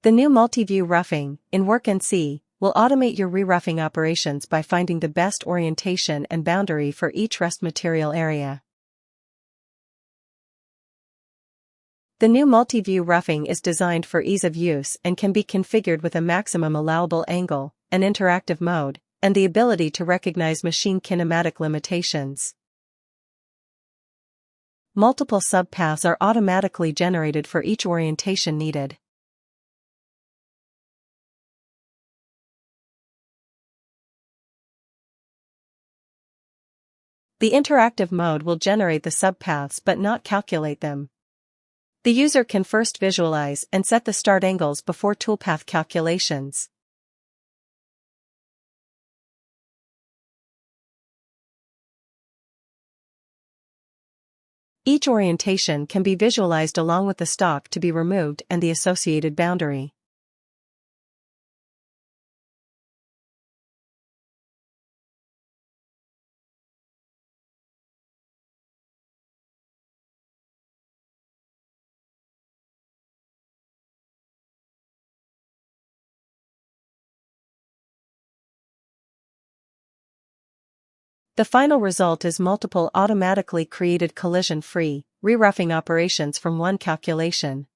The new multi-view roughing, in WorkNC, will automate your re-roughing operations by finding the best orientation and boundary for each rest material area. The new multi-view roughing is designed for ease of use and can be configured with a maximum allowable angle, an interactive mode, and the ability to recognize machine kinematic limitations. Multiple subpaths are automatically generated for each orientation needed. The interactive mode will generate the subpaths but not calculate them. The user can first visualize and set the start angles before toolpath calculations. Each orientation can be visualized along with the stock to be removed and the associated boundary. The final result is multiple automatically created collision-free, re-roughing operations from one calculation.